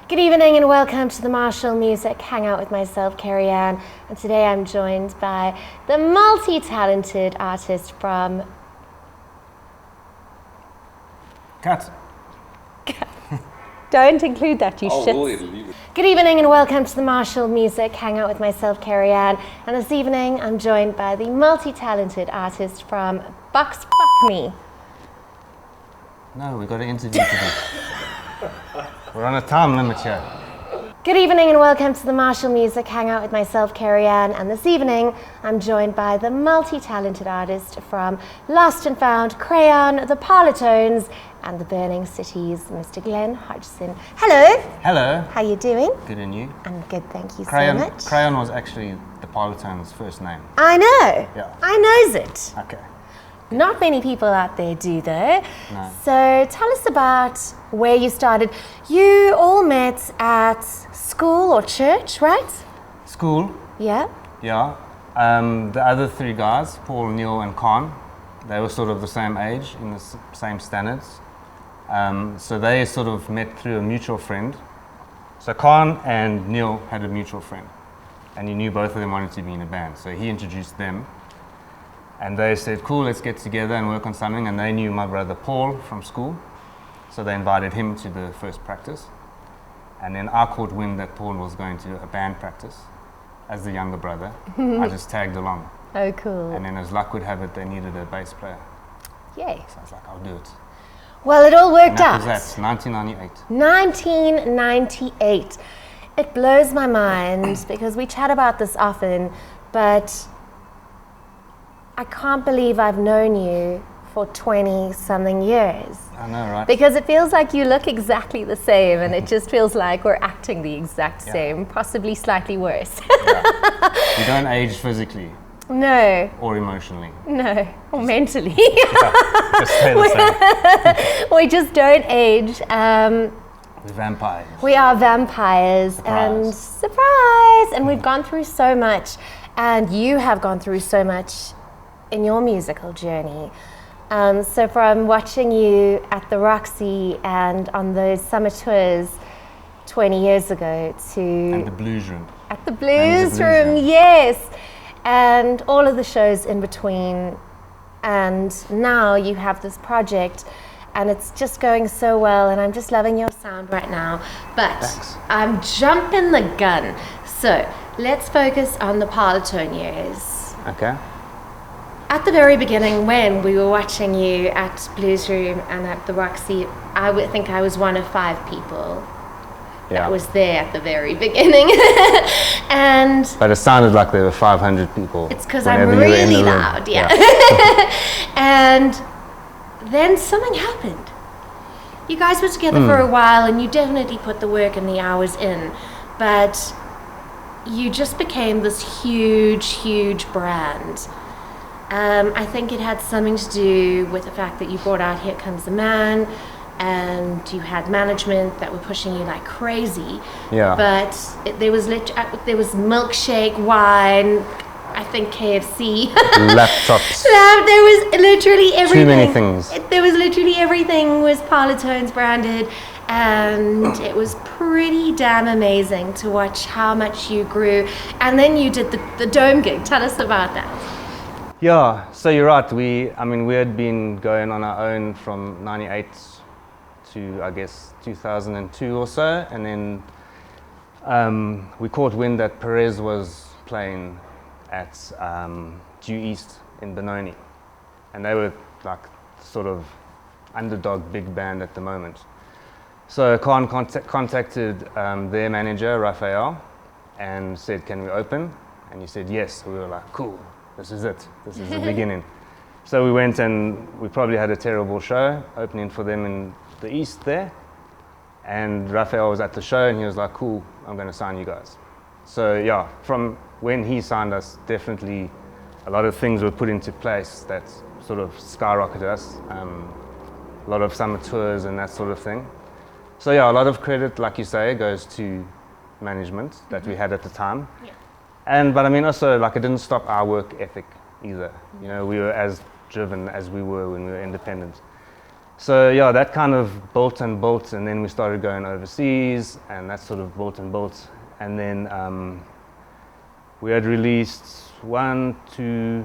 Good evening and welcome to the Marshall Music Hangout with myself, Kerry-anne, and today I'm joined by the multi-talented artist from... Cut. Don't include that, you shit. Good evening and welcome to the Marshall Music Hangout with myself, Kerry-anne, and this evening I'm joined by the multi-talented artist from Box Fuck Me. No, we've got an interview to do. We're on a time limit here. Good evening and welcome to the Marshall Music Hangout with myself, Kerry-anne, and this evening I'm joined by the multi-talented artist from Lost and Found, Crayon, the Parlotones, and the Burning Cities, Mr. Glen Hodgson. Hello. Hello. How you doing? Good, and you? I'm good, thank you Crayon, so much. Crayon was actually the Parlotones' first name. I know. Yeah. I knows it. Okay. Not many people out there do though. No. So tell us about where you started. You all met at school or church, right? School. Yeah. Yeah. The other three guys, Paul, Neil, and Con, they were sort of the same age, in the same standards. So they sort of met through a mutual friend. So Con and Neil had a mutual friend, and he knew both of them wanted to be in a band. So he introduced them. And they said, cool, let's get together and work on something. And they knew my brother Paul from school. So they invited him to the first practice. And then I caught wind that Paul was going to a band practice as the younger brother. I just tagged along. Oh, cool. And then as luck would have it, they needed a bass player. Yay. So I was like, I'll do it. Well, it all worked out. And that was that, 1998. 1998. It blows my mind because we chat about this often, but I can't believe I've known you for 20-something years. I know, right? Because it feels like you look exactly the same, and it just feels like we're acting the exact same, possibly slightly worse. Yeah. You don't age physically. No. Or emotionally. No. Or mentally. Just stay the same. We just don't age. We're vampires. We are vampires. Surprise. And surprise! And we've gone through so much, and you have gone through so much in your musical journey. So from watching you at the Roxy and on those summer tours 20 years ago to... And the Blues Room. At the Blues Room, yes. And all of the shows in between. And now you have this project and it's just going so well, and I'm just loving your sound right now. But thanks. I'm jumping the gun. So let's focus on the Parlotone years. Okay. At the very beginning, when we were watching you at Blues Room and at the Roxy, I would think I was one of 5 people that was there at the very beginning. But it sounded like there were 500 people. It's because I'm really loud, yeah. And then something happened. You guys were together for a while, and you definitely put the work and the hours in, but you just became this huge, huge brand. I think it had something to do with the fact that you brought out Here Comes the Man, and you had management that were pushing you like crazy. Yeah. But there was milkshake, wine, I think KFC. Laptops. There was literally everything. Too many things. There was literally everything was Parlotones branded, and it was pretty damn amazing to watch how much you grew. And then you did the Dome gig. Tell us about that. Yeah, so you're right. We had been going on our own from 98 to, I guess, 2002 or so. And then we caught wind that Perez was playing at Due East in Benoni. And they were like sort of underdog big band at the moment. So Khan contacted their manager, Raphael, and said, can we open? And he said yes. We were like, cool. This is it. This is the beginning. So we went, and we probably had a terrible show opening for them in the East there. And Raphael was at the show, and he was like, cool, I'm going to sign you guys. So yeah, from when he signed us, definitely a lot of things were put into place that sort of skyrocketed us. A lot of summer tours and that sort of thing. So yeah, a lot of credit, like you say, goes to management that we had at the time. Yeah. But I mean, also, like, it didn't stop our work ethic either. You know, we were as driven as we were when we were independent. So yeah, that kind of built and built, and then we started going overseas, and that sort of built and built, and then we had released two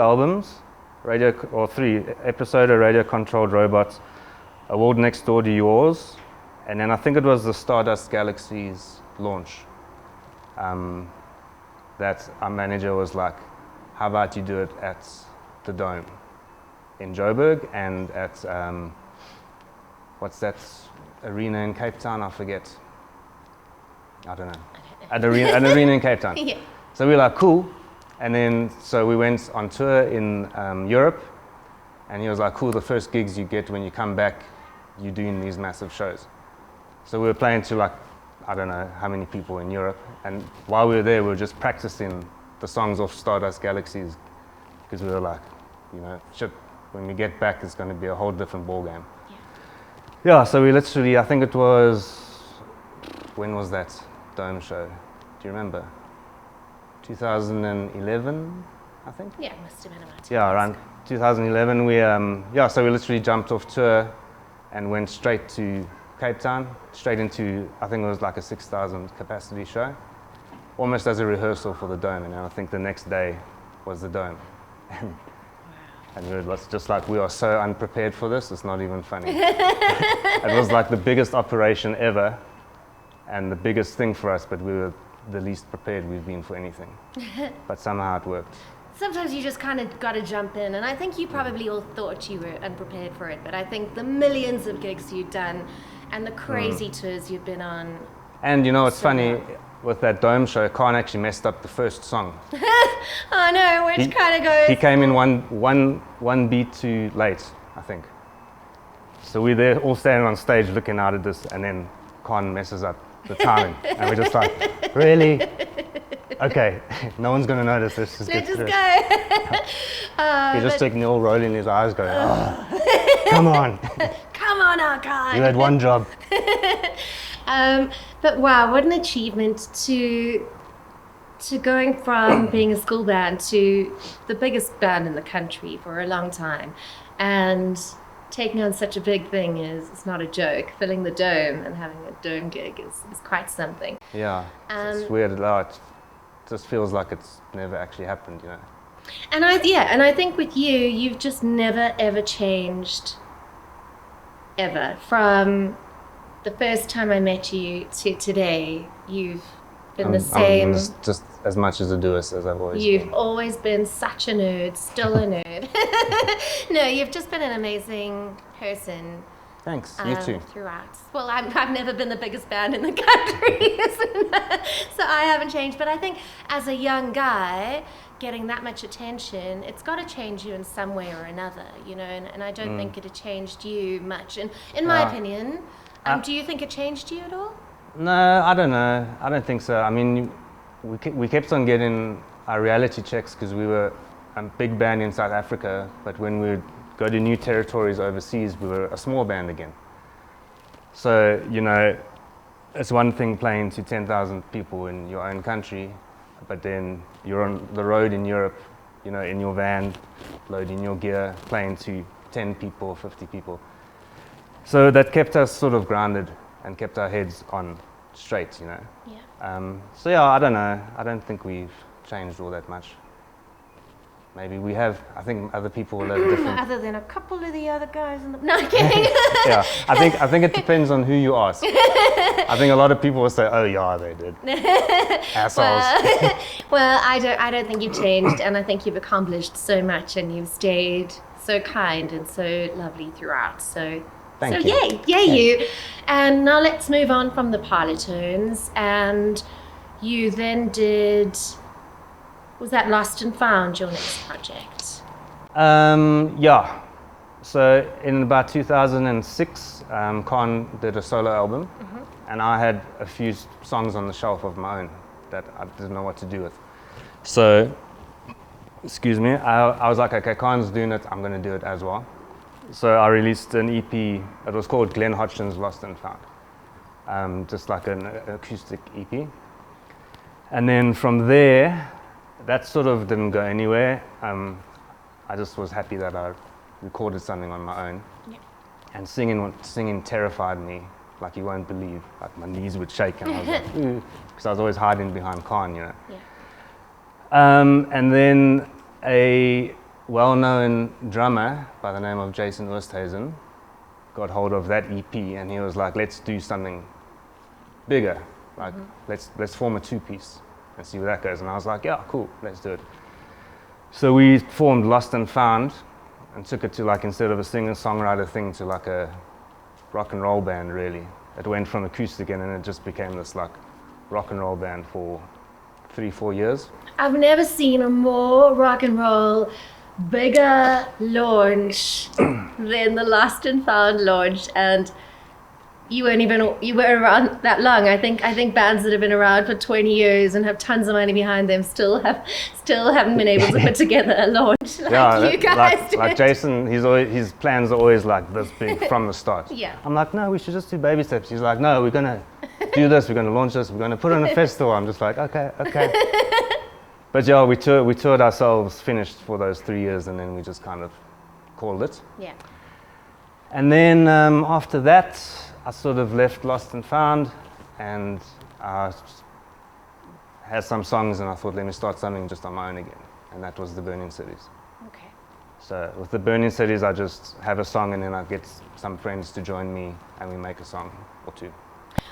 albums, three, Episode of Radio Controlled Robots, A World Next Door to Yours, and then I think it was the Stardust Galaxies launch. That our manager was like, how about you do it at the Dome in Joburg and at, what's that arena in Cape Town? I forget. I don't know. An arena in Cape Town. Yeah. So we were like, cool. And then, so we went on tour in Europe, and he was like, cool, the first gigs you get when you come back, you're doing these massive shows. So we were playing to like, I don't know how many people in Europe, and while we were there, we were just practicing the songs off Stardust Galaxies, because we were like, you know, shit, when we get back, it's going to be a whole different ballgame. Yeah, so we literally, I think it was, when was that Dome show? Do you remember? 2011, I think? Yeah, it must have been about 2 Yeah, years around ago. 2011, so we literally jumped off tour and went straight to Cape Town, straight into, I think it was like a 6,000 capacity show, almost as a rehearsal for the Dome, and I think the next day was the Dome. And it was just like, we are so unprepared for this, it's not even funny. It was like the biggest operation ever, and the biggest thing for us, but we were the least prepared we've been for anything. But somehow it worked. Sometimes you just kind of got to jump in, and I think you probably all thought you were unprepared for it, but I think the millions of gigs you've done and the crazy tours you've been on. And you know, it's So funny, much. with that Dome show, Khan actually messed up the first song. Oh no, which kind of goes? He came in one beat too late, I think. So we're there all standing on stage looking out at this, and then Khan messes up the timing. And we're just like, really? Okay, no one's going to notice this. Just Let's get just through. go. He's just taking all rolling his eyes going, oh, come on. Come on, Archive. You had one job. But wow, what an achievement to going from being a school band to the biggest band in the country for a long time, and taking on such a big thing it's not a joke. Filling the Dome and having a Dome gig is quite something. Yeah, it's weird. It just feels like it's never actually happened, you know. And I think with you, you've just never ever changed, ever. From the first time I met you to today, you've been the same. I'm just as much as a doist as I've always You've been. always been such a nerd, still a nerd. No, you've just been an amazing person. Thanks, you too. Throughout. Well, I've never been the biggest band in the country, so I haven't changed. But I think as a young guy, getting that much attention, it's got to change you in some way or another, you know. And I don't think it had changed you much. And in my opinion, do you think it changed you at all? No, I don't know. I don't think so. I mean, we kept on getting our reality checks because we were a big band in South Africa, but when we would go to new territories overseas, we were a small band again. So, you know, it's one thing playing to 10,000 people in your own country, but then you're on the road in Europe, you know, in your van, loading your gear, playing to 10 people, 50 people. So that kept us sort of grounded and kept our heads on straight, you know. Yeah. So yeah, I don't know. I don't think we've changed all that much. Maybe we have. I think other people will have different. Other than a couple of the other guys in the... No, I'm kidding. Yeah, I think it depends on who you ask. I think a lot of people will say, "Oh yeah, they did." Assholes. Well, I don't think you've changed, and I think you've accomplished so much, and you've stayed so kind and so lovely throughout. So Thank you. yay you. And now let's move on from the Parlotones, and you then did... Was that Lost and Found, your next project? Yeah. So in about 2006, Khan did a solo album, and I had a few songs on the shelf of my own that I didn't know what to do with. So, excuse me, I was like, okay, Khan's doing it, I'm going to do it as well. So I released an EP. It was called Glen Hodgson's Lost and Found, just like an acoustic EP. And then from there, that sort of didn't go anywhere. I just was happy that I recorded something on my own. Yeah. And singing terrified me, like you won't believe. Like my knees would shake, and I was like, ooh, because I was always hiding behind Khan, you know. Yeah. And then a well-known drummer by the name of Jason Oosthuizen got hold of that EP, and he was like, let's do something bigger. Like, let's form a two-piece and see where that goes. And I was like, yeah, cool, let's do it. So we formed Lost and Found and took it to, like, instead of a singer-songwriter thing, to like a rock and roll band, really. It went from acoustic and then it just became this like rock and roll band for 3-4 years. I've never seen a more rock and roll, bigger launch than the Lost and Found launch, and you weren't around that long. I think bands that have been around for 20 years and have tons of money behind them still haven't been able to put together a launch like you guys did. Like Jason, his plans are always like this big from the start. Yeah. I'm like, no, we should just do baby steps. He's like, no, we're gonna do this. We're gonna launch this. We're gonna put it on a festival. I'm just like, okay. But yeah, we toured ourselves, finished for those 3 years, and then we just kind of called it. Yeah. And then after that, I sort of left Lost and Found, and I had some songs, and I thought, let me start something just on my own again, and that was the Burning Cities. Okay. So with the Burning Cities, I just have a song, and then I get some friends to join me, and we make a song or two.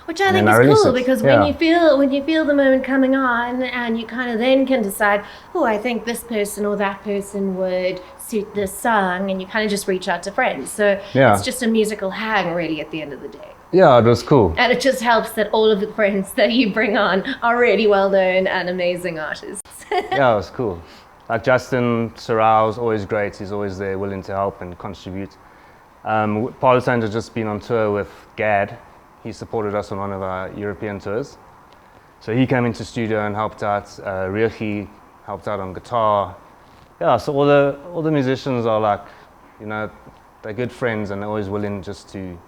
Which I think is cool, because when you feel the moment coming on, and you kind of then can decide, oh, I think this person or that person would suit this song, and you kind of just reach out to friends. So it's just a musical hang, really, at the end of the day. Yeah, it was cool. And it just helps that all of the friends that you bring on are really well-known and amazing artists. Yeah, it was cool. Like Justin Sorrell is always great. He's always there, willing to help and contribute. Parlotones has just been on tour with Gad. He supported us on one of our European tours. So he came into studio and helped out. Riechi helped out on guitar. Yeah, so all the musicians are like, you know, they're good friends, and they're always willing just to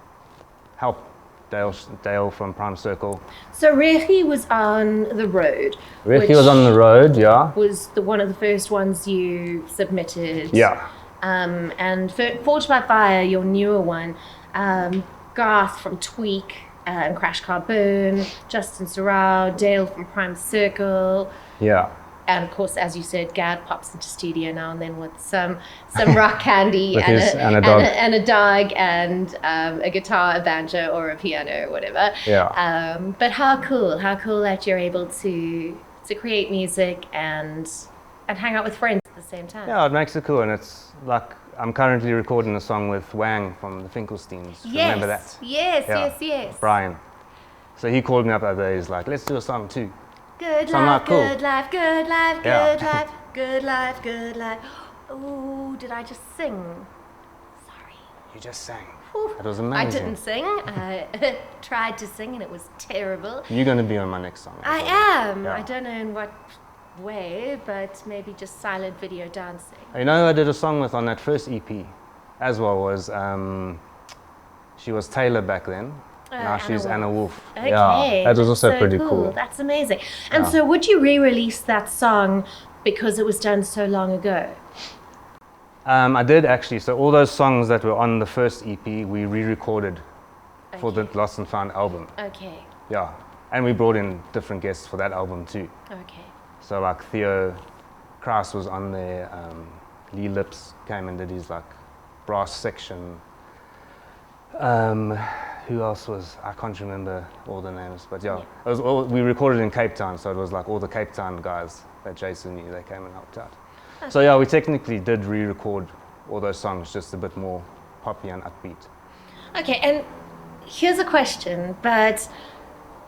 help. Dale from Prime Circle. So Riechi was on the road. Riechi was on the road, yeah. Was one of the first ones you submitted. Yeah. And Forged by Fire, your newer one, Garth from Tweak, and Crash Car Burn, Justin Sorrell, Dale from Prime Circle. Yeah. And of course, as you said, Gad pops into studio now and then with some rock candy and a dog and a guitar, a banjo, or a piano, or whatever. Yeah. But how cool that you're able to create music and hang out with friends at the same time. Yeah, it makes it cool, and it's like I'm currently recording a song with Wang from the Finkelsteins. Yes. Remember that? Yes. Brian. So he called me up the other day. He's like, let's do a song too. Good so life, cool. Good life, good life, good life, good life, good life. Ooh, did I just sing? Sorry. You just sang. Whew. It was amazing. I didn't sing. I tried to sing and it was terrible. You're going to be on my next song. I am. Yeah. I don't know in what way, but maybe just silent video dancing. You know who I did a song with on that first EP as well was, she was Taylor back then. Now she's Anna Wolf. Okay, yeah, that was also so pretty cool. That's amazing. And so would you re-release that song because it was done so long ago? I did actually. So all those songs that were on the first EP, we re-recorded for the Lost and Found album. Okay. Yeah, and we brought in different guests for that album too. Okay. So like Theo Kraus was on there, Lee Lips came and did his like brass section. Who else was, I can't remember all the names, but yeah. It was we recorded in Cape Town, so it was like all the Cape Town guys that Jason knew, they came and helped out. Okay. So yeah, we technically did re-record all those songs, just a bit more poppy and upbeat. Okay, and here's a question, but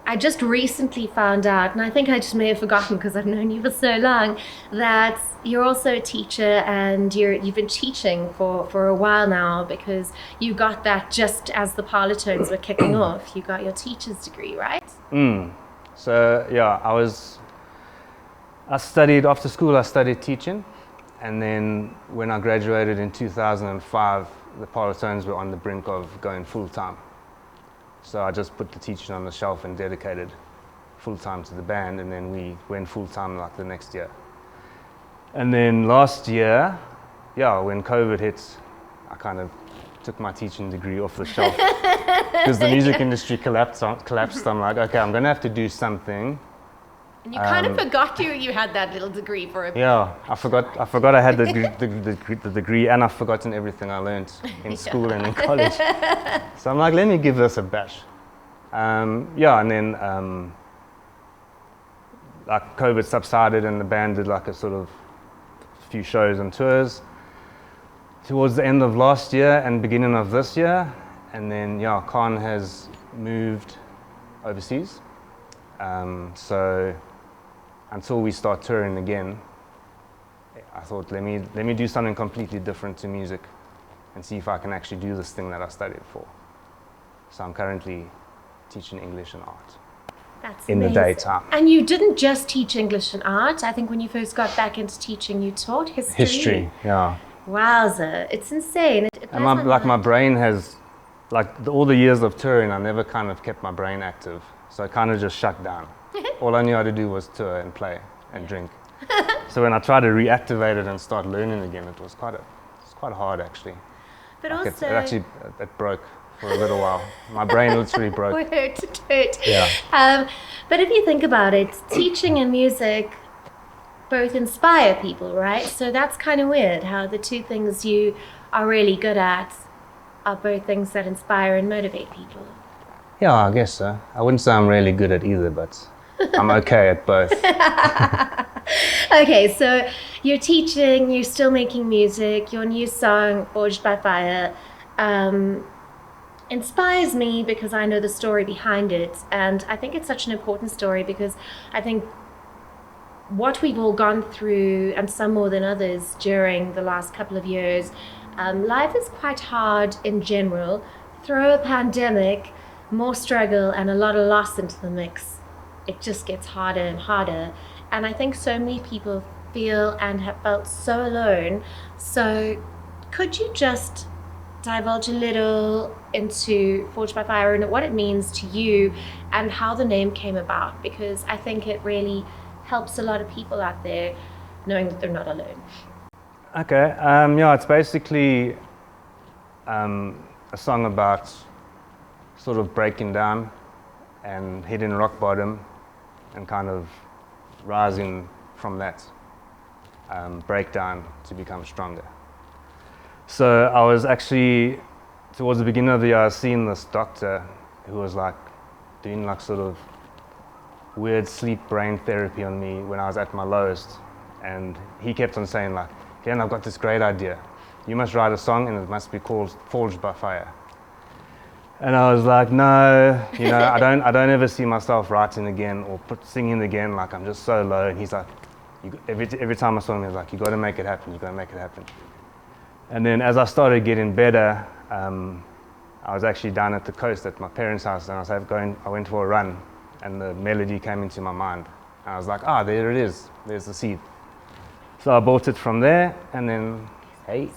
I just recently found out, and I think I just may have forgotten because I've known you for so long, that you're also a teacher and you've been teaching for a while now, because you got that just as the Parlotones were kicking off. You got your teacher's degree, right? So yeah, I studied, after school I studied teaching, and then when I graduated in 2005, the Parlotones were on the brink of going full-time. So I just put the teaching on the shelf and dedicated full-time to the band, and then we went full-time like the next year. And then last year, yeah, when COVID hit, I kind of took my teaching degree off the shelf because the music industry collapsed. I'm like, okay, I'm going to have to do something. And you kind of forgot you had that little degree for a bit. Yeah, I forgot I had the degree, and I've forgotten everything I learned in school and in college. So I'm like, let me give this a bash. Yeah, and then like COVID subsided and the band did like a sort of few shows and tours towards the end of last year and beginning of this year. And then, yeah, Khan has moved overseas. So until we start touring again, I thought, let me do something completely different to music and see if I can actually do this thing that I studied for. So I'm currently teaching English and art. That's in amazing. The daytime. And you didn't just teach English and art. I think when you first got back into teaching, you taught history. History, yeah. Wowza, it's insane. It and my brain has, all the years of touring, I never kind of kept my brain active. So it kind of just shut down. All I knew how to do was tour and play and drink. So when I tried to reactivate it and start learning again, it was quite hard actually. But also, it broke for a little while. My brain literally broke. It hurt. Yeah. But if you think about it, teaching and music both inspire people, right? So that's kind of weird how the two things you are really good at are both things that inspire and motivate people. Yeah, I guess so. I wouldn't say I'm really good at either, but I'm okay at both. Okay, so you're teaching, you're still making music, your new song, Forged by Fire, inspires me because I know the story behind it. And I think it's such an important story because I think what we've all gone through, and some more than others, during the last couple of years, life is quite hard in general. Throw a pandemic, more struggle, and a lot of loss into the mix. It just gets harder and harder. And I think so many people feel and have felt so alone. So could you just divulge a little into Forged by Fire and what it means to you and how the name came about? Because I think it really helps a lot of people out there knowing that they're not alone. Okay, yeah, it's basically a song about sort of breaking down and hitting rock bottom and kind of rising from that breakdown to become stronger. So I was actually, towards the beginning of the year, I was seeing this doctor who was like doing like sort of weird sleep brain therapy on me when I was at my lowest. And he kept on saying like, Glen, I've got this great idea. You must write a song and it must be called Forged by Fire. And I was like, no, I don't ever see myself writing again or singing again. Like I'm just so low. And he's like, every time I saw him, he was like, you got to make it happen. You got to make it happen. And then as I started getting better, I was actually down at the coast at my parents' house, and I went for a run, and the melody came into my mind. And I was like, there it is. There's the seed. So I bought it from there, and then, and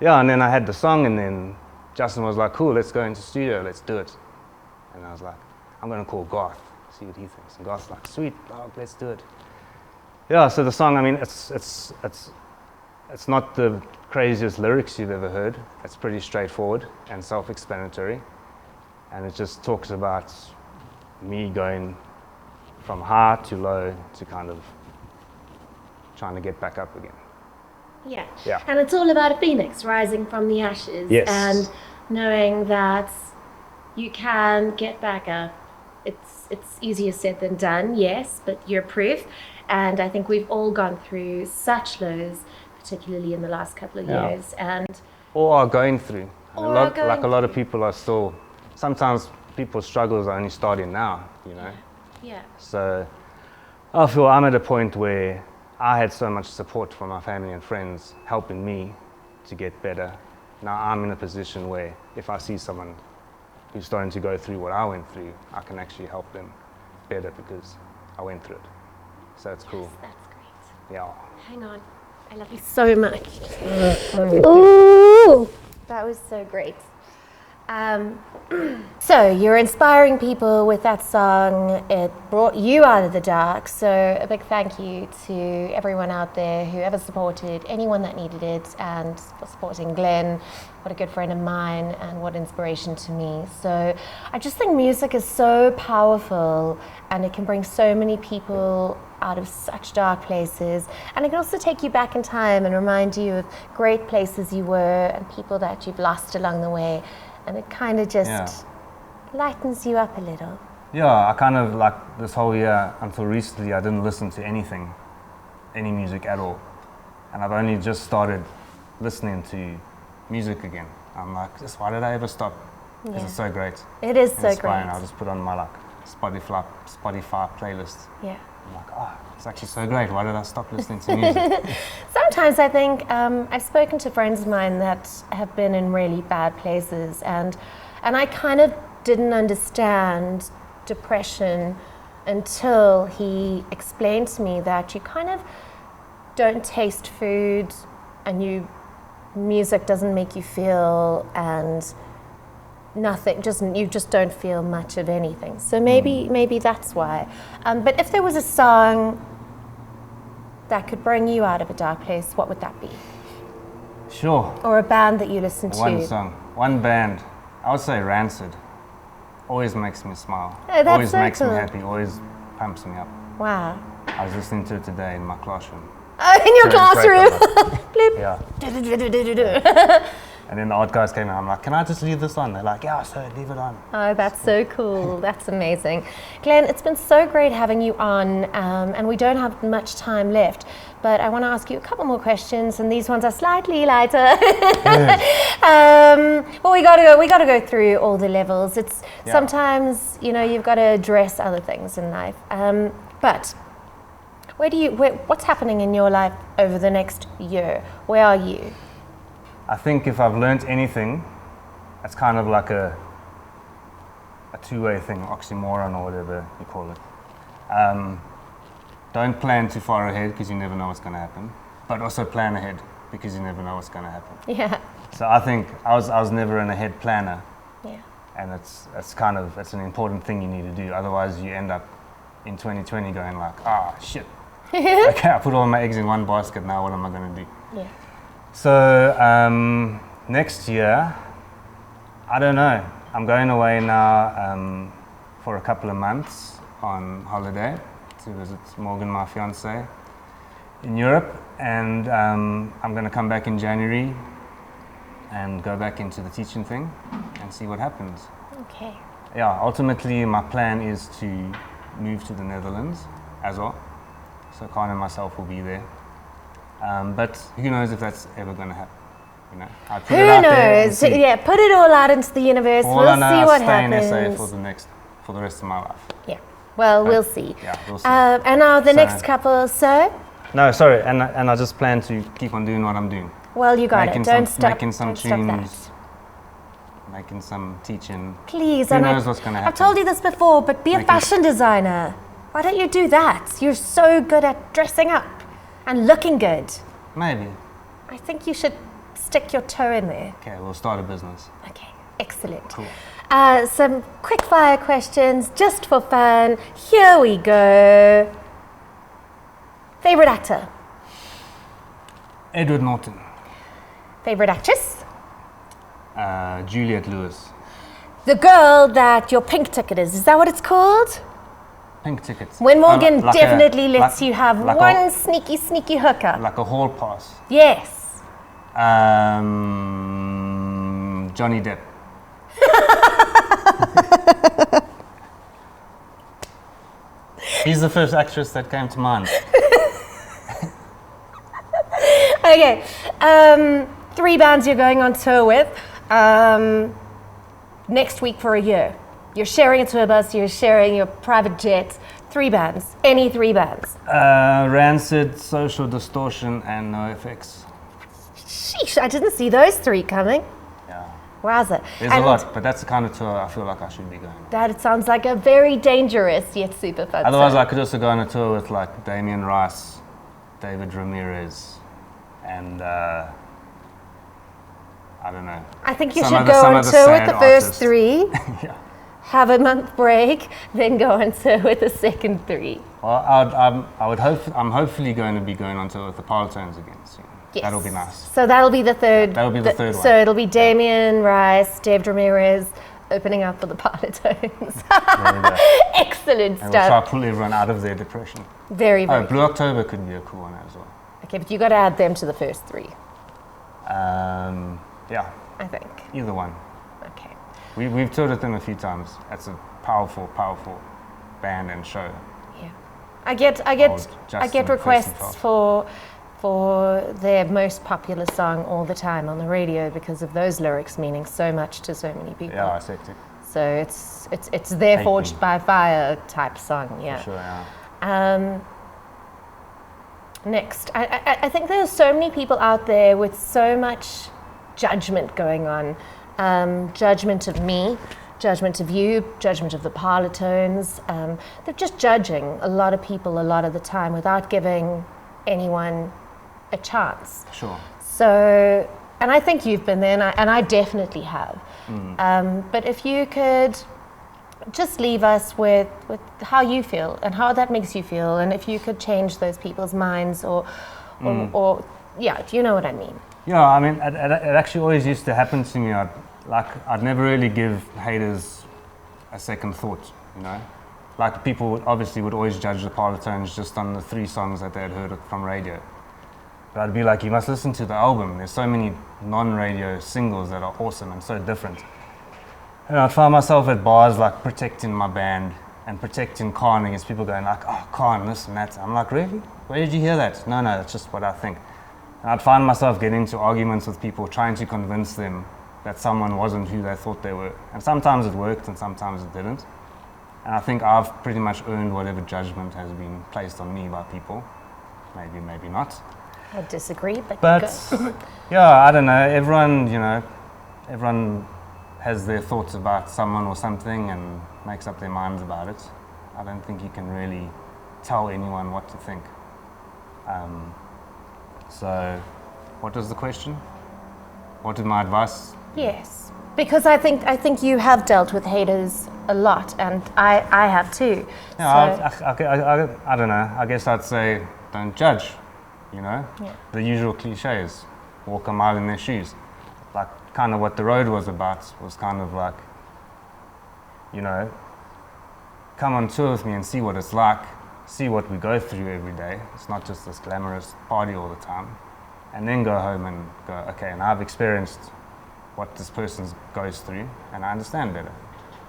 then I had the song, and then Justin was like, cool, let's go into the studio, let's do it. And I was like, I'm going to call Garth, see what he thinks. And Garth's like, sweet, let's do it. Yeah, so the song, I mean, it's not the craziest lyrics you've ever heard. It's pretty straightforward and self-explanatory. And it just talks about me going from high to low to kind of trying to get back up again. Yeah. And it's all about a phoenix rising from the ashes. Yes. And knowing that you can get back up. It's easier said than done, yes, but you're proof. And I think we've all gone through such lows, particularly in the last couple of years. Or are going through. A lot of people are still, sometimes people's struggles are only starting now, Yeah. So I feel I'm at a point where I had so much support from my family and friends helping me to get better. Now I'm in a position where if I see someone who's starting to go through what I went through, I can actually help them better because I went through it. So it's cool. Yes, that's great. Yeah. Hang on. I love you so much. Ooh, that was so great. So you're inspiring people with that song. It brought you out of the dark. So a big thank you to everyone out there who ever supported anyone that needed it, and for supporting Glen. What a good friend of mine, and what inspiration to me. So I just think music is so powerful, and it can bring so many people out of such dark places, and it can also take you back in time and remind you of great places you were and people that you've lost along the way. And it kind of just lightens you up a little. Yeah, I kind of like this whole year until recently I didn't listen to anything, any music at all. And I've only just started listening to music again. I'm like, why did I ever stop? Because it's so great. It is so inspiring. great. I'll just put on my Spotify playlist. Yeah. I'm like, it's actually so great. Why did I stop listening to music? Sometimes I think I've spoken to friends of mine that have been in really bad places, and I kind of didn't understand depression until he explained to me that you kind of don't taste food, and music doesn't make you feel, and nothing, you just don't feel much of anything. So maybe that's why. But if there was a song that could bring you out of a dark place, what would that be? Sure. Or a band that you listen to? One song, one band. I would say Rancid. Always makes me smile. Oh, that's always so makes cool. me happy. Always pumps me up. Wow. I was listening to it today in my classroom. Oh, in your classroom? Bloop. Yeah. And then the art guys came in, I'm like, can I just leave this on? They're like, yeah, sir, leave it on. Oh, that's so cool. That's amazing. Glen, it's been so great having you on, and we don't have much time left, but I want to ask you a couple more questions, and these ones are slightly lighter. Well, we gotta go through all the levels. Sometimes, you've got to address other things in life. But what's happening in your life over the next year? Where are you? I think if I've learnt anything, it's kind of like a two-way thing, oxymoron or whatever you call it. Don't plan too far ahead because you never know what's going to happen, but also plan ahead because you never know what's going to happen. Yeah. So I think I was never an ahead planner. Yeah. And it's an important thing you need to do. Otherwise, you end up in 2020 going like, shit. Okay, I put all my eggs in one basket. Now what am I going to do? Yeah. So next year, I don't know. I'm going away now for a couple of months on holiday to visit Morgan, my fiance, in Europe, and I'm going to come back in January and go back into the teaching thing and see what happens. Okay. Yeah, ultimately my plan is to move to the Netherlands as well. So Khan and myself will be there. But who knows if that's ever going to happen? I put it out there and see. Yeah, put it all out into the universe. All We'll I know, see I'll what stay in happens. SA for the rest of my life. Yeah. Well, we'll see. Yeah, we'll see. And now the next couple, so? No, sorry, and I just plan to keep on doing what I'm doing. Well, you got it. Don't stop. Making some Don't stop that. tunes, making some teaching. Please, Who knows what's going to happen? I've told you this before, but be a fashion designer. Why don't you do that? You're so good at dressing up and looking good. Maybe. I think you should stick your toe in there. Okay, we'll start a business. Okay, excellent. Cool. Some quick fire questions just for fun. Here we go. Favorite actor? Edward Norton. Favorite actress? Juliette Lewis. The girl that your pink ticket is that what it's called? Pink tickets. When Morgan definitely lets you have one sneaky hookup. Like a hall pass. Yes. Johnny Depp. He's the first actress that came to mind. Okay. 3 bands you're going on tour with. Next week for a year. You're sharing a tour bus, you're sharing your private jet. 3 bands. Any 3 bands. Rancid, Social Distortion, and NoFX. Sheesh, I didn't see those 3 coming. Yeah. Wowza. There's a lot, but that's the kind of tour I feel like I should be going on. That sounds like a very dangerous yet super fun Otherwise, tour. I could also go on a tour with like Damien Rice, David Ramirez, and I don't know. I think you should go on tour with the first 3. Yeah. Have a month break, then go on tour with the second 3. Well, I'm hopefully going to be going on tour with the Parlotones again soon. Yes. That'll be nice. So that'll be the third. Yeah, that'll be the third one. So it'll be Damien Rice, Dave Ramirez, opening up for the Parlotones. Excellent stuff. And we'll try to pull everyone out of their depression. Very, very. Oh, Blue October could be a cool one as well. Okay, but you got to add them to the first 3. Yeah. I think. Either one. Okay. We've toured with them a few times. It's a powerful band and show. Yeah. I get requests for their most popular song all the time on the radio because of those lyrics meaning so much to so many people. Yeah, it's hectic. So it's their Forged by Fire type song, yeah. For sure, yeah. Next, I think there's so many people out there with so much judgment going on. Judgment of me, judgment of you, judgment of the Parlotones. They're just judging a lot of people a lot of the time without giving anyone a chance. Sure. So, and I think you've been there, and I definitely have. But if you could just leave us with how you feel and how that makes you feel, and if you could change those people's minds or yeah, do you know what I mean? Yeah, I mean, it actually always used to happen to me. I'd never really give haters a second thought, you know? Like, people obviously would always judge the Parlotones just on the 3 songs that they had heard from radio. But I'd be like, you must listen to the album. There's so many non-radio singles that are awesome and so different. And I'd find myself at bars, like, protecting my band and protecting Khan against people going like, oh, Khan, this and that. I'm like, really? Where did you hear that? No, that's just what I think. And I'd find myself getting into arguments with people, trying to convince them that someone wasn't who they thought they were. And sometimes it worked and sometimes it didn't. And I think I've pretty much earned whatever judgment has been placed on me by people. Maybe, maybe not. I disagree, but yeah, I don't know. Everyone has their thoughts about someone or something and makes up their minds about it. I don't think you can really tell anyone what to think. So, what was the question? What is my advice? Yes, because I think you have dealt with haters a lot, and I have too. Yeah, so I don't know. I guess I'd say don't judge. You know, the usual cliches. Walk a mile in their shoes. Like, kind of what The Road was about was kind of like, you know, come on tour with me and see what it's like. See what we go through every day. It's not just this glamorous party all the time. And then go home and go, okay, and I've experienced what this person goes through and I understand better.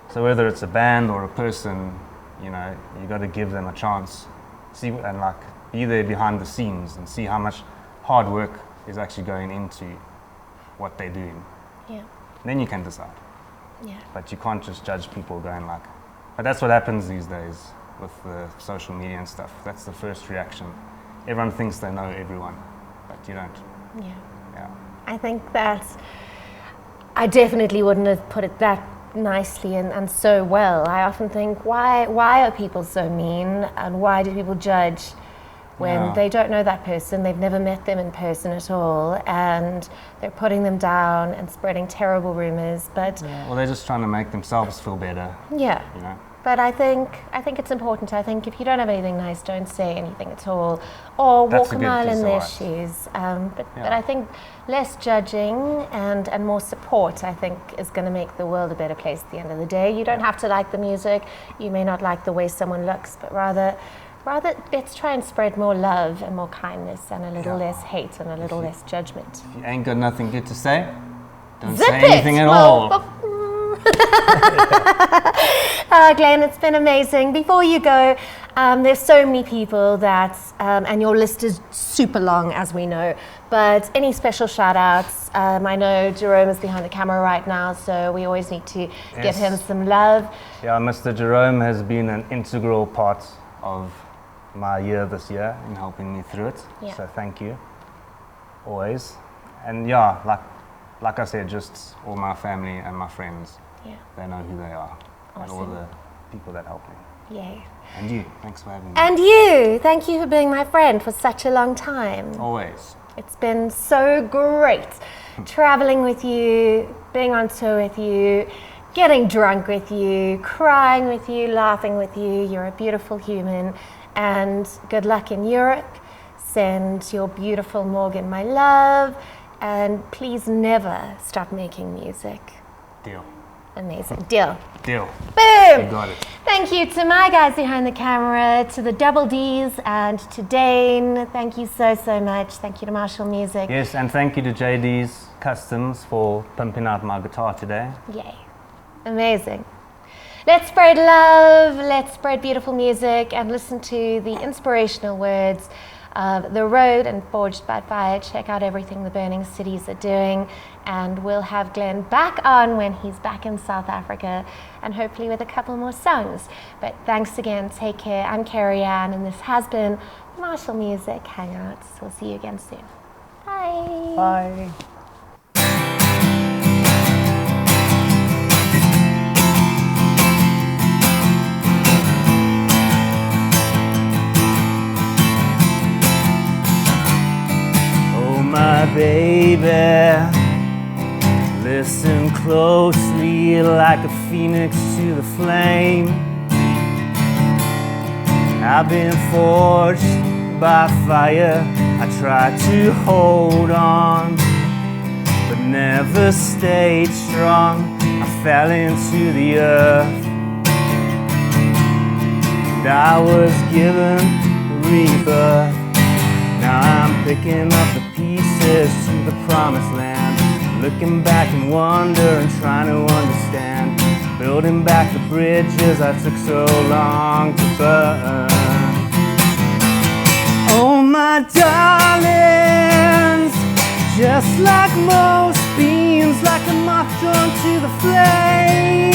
So whether it's a band or a person, you know, you got to give them a chance. See, and like, be there behind the scenes and see how much hard work is actually going into what they're doing. Yeah. Then you can decide. Yeah. But you can't just judge people going like, but that's what happens these days with the social media and stuff. That's the first reaction. Everyone thinks they know everyone, but you don't. Yeah. Yeah. I think that I definitely wouldn't have put it that nicely and so well. I often think, why are people so mean, and why do people judge when they don't know that person, they've never met them in person at all, and they're putting them down and spreading terrible rumors. But well, they're just trying to make themselves feel better. Yeah. You know. But I think it's important. I think if you don't have anything nice, don't say anything at all, or walk a mile in their shoes. But I think less judging and more support, I think, is going to make the world a better place at the end of the day. You don't have to like the music. You may not like the way someone looks, but rather let's try and spread more love and more kindness and a little less hate and a little less judgment. If you ain't got nothing good to say, don't Zip say it. anything at all. Glenn, it's been amazing. Before you go, there's so many people that, and your list is super long, as we know, but any special shout outs? I know Jerome is behind the camera right now, so we always need to give him some love. Yeah, Mr. Jerome has been an integral part of my year this year in helping me through it. Yeah. So thank you, always. And yeah, like I said, just all my family and my friends. Yeah. They know who they are. Awesome. And all the people that help me. Yay. And you, thanks for having me. And you, thank you for being my friend for such a long time. Always. It's been so great traveling with you, being on tour with you, getting drunk with you, crying with you, laughing with you. You're a beautiful human, and good luck in Europe. Send your beautiful Morgan my love, and please never stop making music. Deal. Amazing. Deal. Deal. Boom! You got it. Thank you to my guys behind the camera, to the Double Ds, and to Dane. Thank you so, so much. Thank you to Marshall Music. Yes, and thank you to JD's Customs for pumping out my guitar today. Yay. Amazing. Let's spread love, let's spread beautiful music, and listen to the inspirational words of The Road and Forged by Fire. Check out everything the Burning Cities are doing, and we'll have Glenn back on when he's back in South Africa, and hopefully with a couple more songs. But thanks again, take care. I'm Kerry-anne, and this has been Marshall Music Hangouts. We'll see you again soon. Bye. Bye. My baby, listen closely like a phoenix to the flame. I've been forged by fire. I tried to hold on, but never stayed strong. I fell into the earth, and I was given rebirth. Now I'm picking up the pieces to the promised land, looking back in wonder and trying to understand, building back the bridges I took so long to burn. Oh my darlings, just like most beings, like a moth drawn to the flame,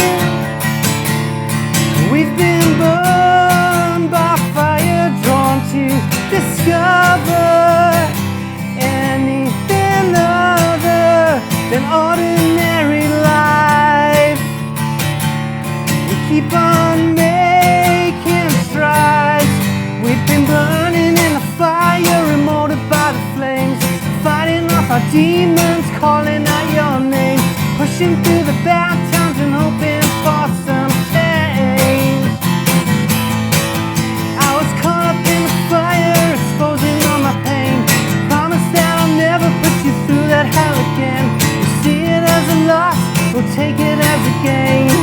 we've been burned by fire, drawn to discover anything other than ordinary life. We keep on making strides. We've been burning in the fire, emoted by the flames, fighting off our demons, calling out your name, pushing through the bad times and hoping for some change. I was caught up in the fire, exposing all my pain. Promise that I'll never put you through that hell again. You see it as a loss, we'll take it as a gain.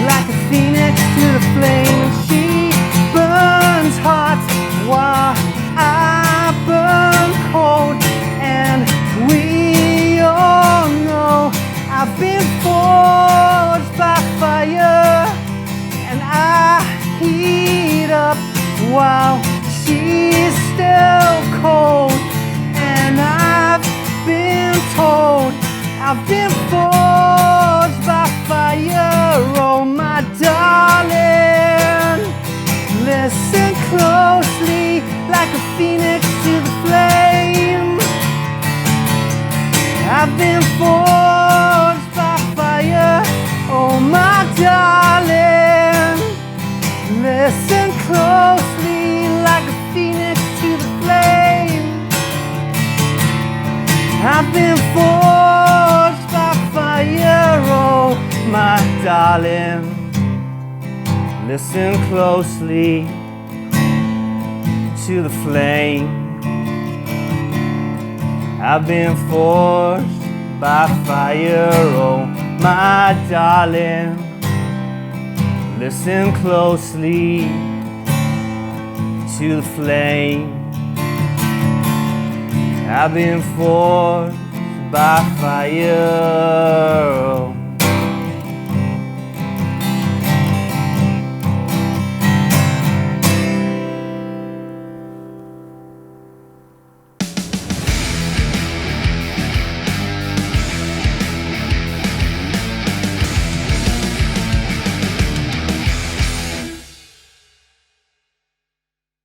Like a phoenix to the flame, and she burns hot while I burn cold. And we all know I've been forged by fire, and I heat up while she's still cold. And I've been told I've been forged by fire. Oh my darling, listen closely like a phoenix to the flame. I've been forged by fire. Oh my darling, listen closely like a phoenix to the flame. I've been forged by fire. Oh my darling, listen closely to the flame. I've been forged by fire. Oh my darling, listen closely to the flame. I've been forged by fire.